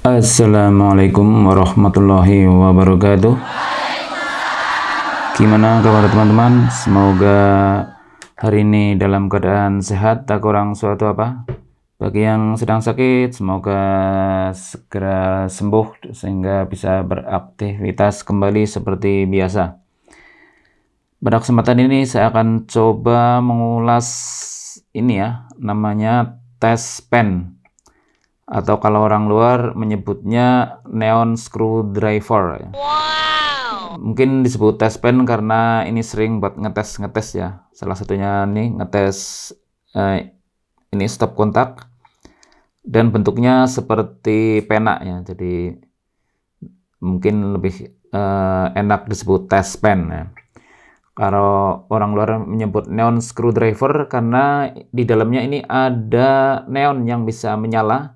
Assalamualaikum warahmatullahi wabarakatuh. Gimana kabar teman-teman? Semoga hari ini dalam keadaan sehat, tak kurang suatu apa. Bagi yang sedang sakit, semoga segera sembuh sehingga bisa beraktivitas kembali seperti biasa. Pada kesempatan ini saya akan coba mengulas ini ya, namanya tes pen, atau kalau orang luar menyebutnya neon screwdriver. Wow. Mungkin disebut tes pen karena ini sering buat ngetes ya. Salah satunya nih ngetes ini stop kontak, dan bentuknya seperti pena ya. Jadi mungkin lebih enak disebut tes pen ya. Kalau orang luar menyebut neon screwdriver karena di dalamnya ini ada neon yang bisa menyala.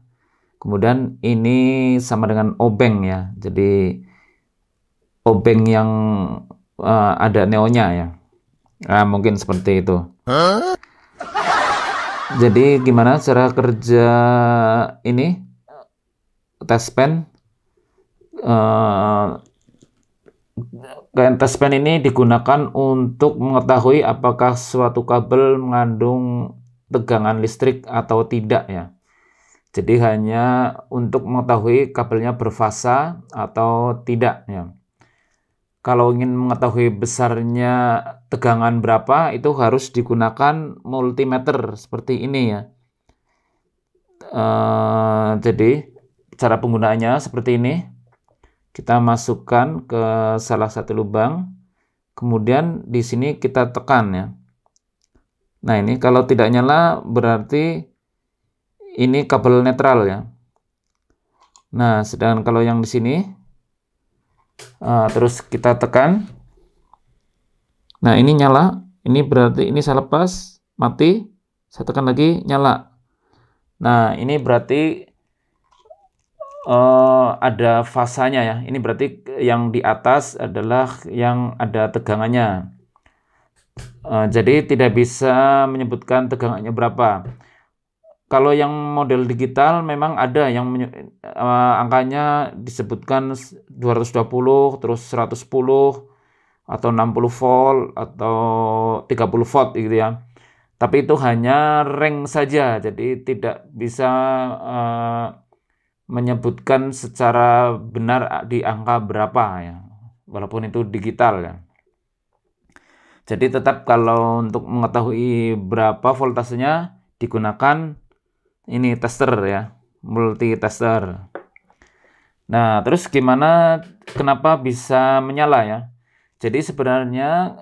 Kemudian ini sama dengan obeng ya, jadi obeng yang ada neonnya ya. Nah, mungkin seperti itu. Jadi gimana cara kerja ini tes pen? Tes pen ini digunakan untuk mengetahui apakah suatu kabel mengandung tegangan listrik atau tidak ya. Jadi hanya untuk mengetahui kabelnya berfasa atau tidak ya. Kalau ingin mengetahui besarnya tegangan berapa, itu harus digunakan multimeter seperti ini ya. Jadi cara penggunaannya seperti ini. Kita masukkan ke salah satu lubang, kemudian di sini kita tekan ya. Nah ini kalau tidak nyala berarti ini kabel netral ya. Nah, sedangkan kalau yang di sini terus kita tekan. Nah, ini nyala. Ini berarti ini saya lepas, mati. Saya tekan lagi, nyala. Nah, ini berarti ada fasanya ya. Ini berarti yang di atas adalah yang ada tegangannya. Jadi tidak bisa menyebutkan tegangannya berapa. Kalau yang model digital memang ada yang angkanya disebutkan 220, terus 110, atau 60 volt, atau 30 volt gitu ya. Tapi itu hanya range saja, jadi tidak bisa menyebutkan secara benar di angka berapa ya, walaupun itu digital ya. Jadi tetap kalau untuk mengetahui berapa voltasenya digunakan ini tester ya, multi tester. Nah, terus gimana, kenapa bisa menyala ya? Jadi sebenarnya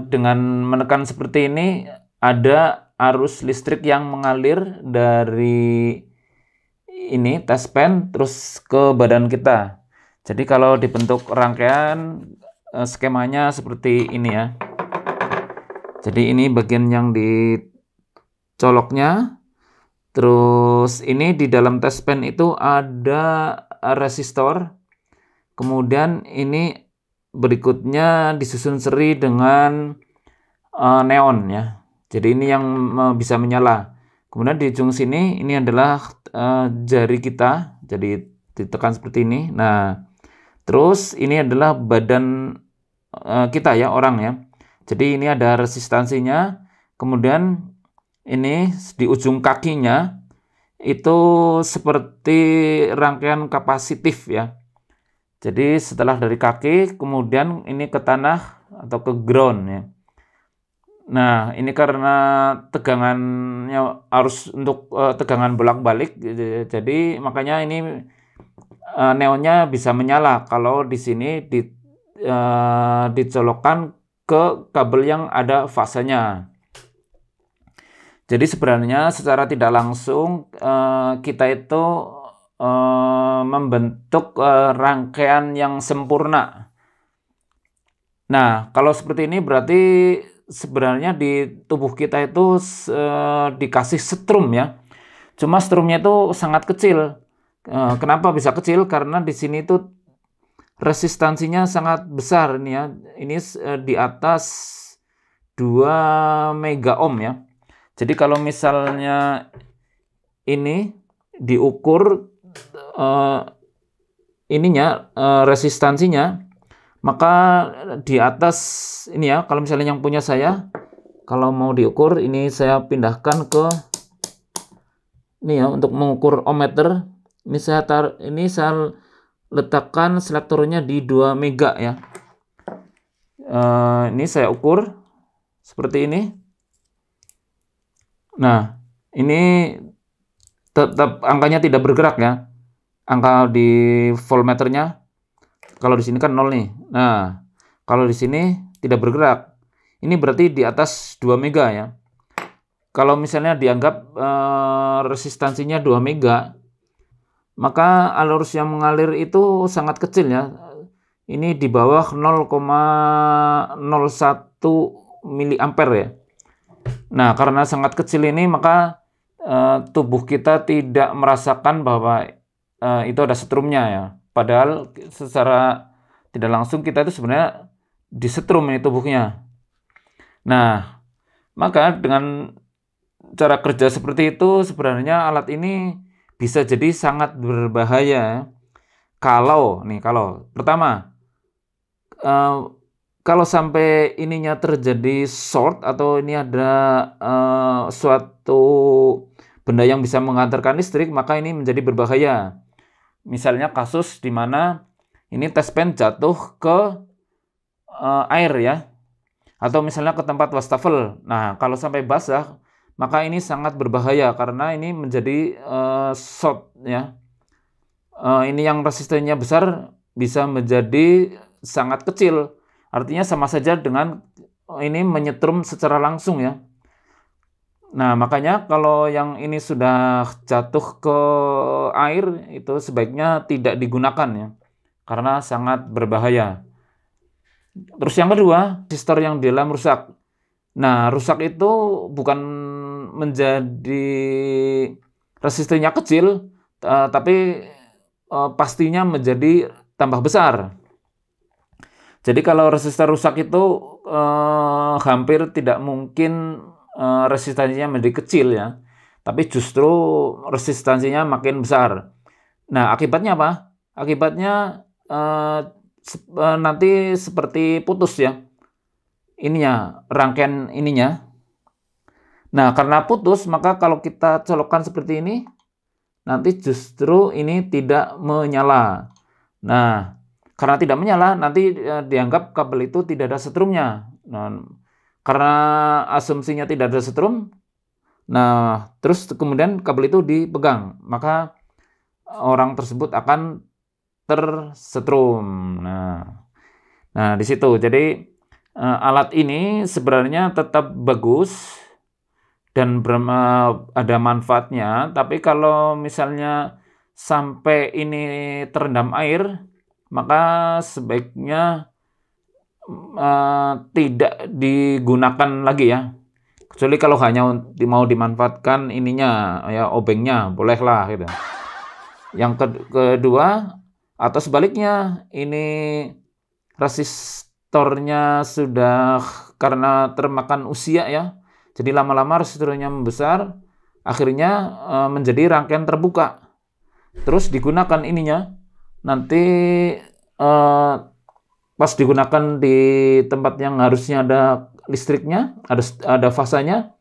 dengan menekan seperti ini ada arus listrik yang mengalir dari ini tes pen terus ke badan kita. Jadi kalau dibentuk rangkaian skemanya seperti ini ya. Jadi ini bagian yang dicoloknya. Terus ini di dalam tes pen itu ada resistor. Kemudian ini berikutnya disusun seri dengan neon ya. Jadi ini yang bisa menyala. Kemudian di ujung sini ini adalah jari kita. Jadi ditekan seperti ini. Nah, terus ini adalah badan kita ya, orang ya. Jadi ini ada resistansinya. Kemudian ini di ujung kakinya itu seperti rangkaian kapasitif ya. Jadi setelah dari kaki kemudian ini ke tanah atau ke ground ya. Nah ini karena tegangannya harus untuk tegangan bolak-balik, jadi makanya ini neonnya bisa menyala kalau di sini dicolokkan ke kabel yang ada fasenya. Jadi sebenarnya secara tidak langsung kita itu membentuk rangkaian yang sempurna. Nah, kalau seperti ini berarti sebenarnya di tubuh kita itu dikasih setrum ya. Cuma strumnya itu sangat kecil. Kenapa bisa kecil? Karena di sini tuh resistansinya sangat besar ini ya. Ini di atas 2 mega ohm ya. Jadi kalau misalnya ini diukur resistansinya, maka di atas ini ya, kalau misalnya yang punya saya, kalau mau diukur ini saya pindahkan ke ini ya, untuk mengukur ohmmeter. Ini saya letakkan selektornya di 2 mega ya. Ini saya ukur seperti ini. Nah, ini tetap angkanya tidak bergerak ya. Angka di voltmeternya, kalau di sini kan 0 nih. Nah, kalau di sini tidak bergerak. Ini berarti di atas 2 mega ya. Kalau misalnya dianggap resistansinya 2 mega, maka arus yang mengalir itu sangat kecil ya. Ini di bawah 0,01 miliampere ya. Nah, karena sangat kecil ini, maka tubuh kita tidak merasakan bahwa itu ada setrumnya ya. Padahal secara tidak langsung kita itu sebenarnya disetrum ini tubuhnya. Nah, maka dengan cara kerja seperti itu sebenarnya alat ini bisa jadi sangat berbahaya. Kalau pertama, kalau sampai ininya terjadi short atau ini ada suatu benda yang bisa mengantarkan listrik, maka ini menjadi berbahaya. Misalnya kasus di mana ini tespeng jatuh ke air ya, atau misalnya ke tempat wastafel. Nah, kalau sampai basah, maka ini sangat berbahaya karena ini menjadi short ya. Ini yang resistennya besar bisa menjadi sangat kecil. Artinya sama saja dengan ini menyetrum secara langsung ya. Nah, makanya kalau yang ini sudah jatuh ke air, itu sebaiknya tidak digunakan ya, karena sangat berbahaya. Terus yang kedua, resistor yang di dalam rusak. Nah, rusak itu bukan menjadi resistornya kecil, tapi pastinya menjadi tambah besar. Jadi kalau resistor rusak itu hampir tidak mungkin resistansinya menjadi kecil ya, tapi justru resistansinya makin besar. Nah, akibatnya apa? Akibatnya nanti seperti putus ya, ininya, rangkaian ininya. Nah, karena putus, maka kalau kita colokkan seperti ini, nanti justru ini tidak menyala. Nah, karena tidak menyala, nanti dianggap kabel itu tidak ada setrumnya. Nah, karena asumsinya tidak ada setrum, nah terus kemudian kabel itu dipegang, maka orang tersebut akan tersetrum. Nah di situ. Jadi alat ini sebenarnya tetap bagus dan ada manfaatnya, tapi kalau misalnya sampai ini terendam air, maka sebaiknya tidak digunakan lagi ya, kecuali kalau hanya mau dimanfaatkan ininya ya, obengnya bolehlah gitu. Yang kedua, atau sebaliknya, ini resistornya sudah karena termakan usia ya, jadi lama-lama resistornya membesar, akhirnya menjadi rangkaian terbuka, terus digunakan ininya, nanti pas digunakan di tempat yang harusnya ada listriknya, ada fasanya,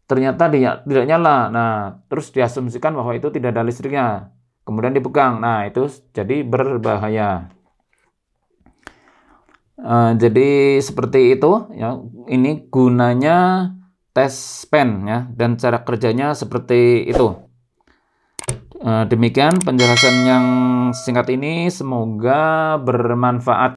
ternyata tidak nyala. Nah, terus diasumsikan bahwa itu tidak ada listriknya, kemudian dipegang. Nah, itu jadi berbahaya. Jadi seperti itu ya. Ini gunanya tespeng ya, dan cara kerjanya seperti itu. Demikian penjelasan yang singkat ini, semoga bermanfaat.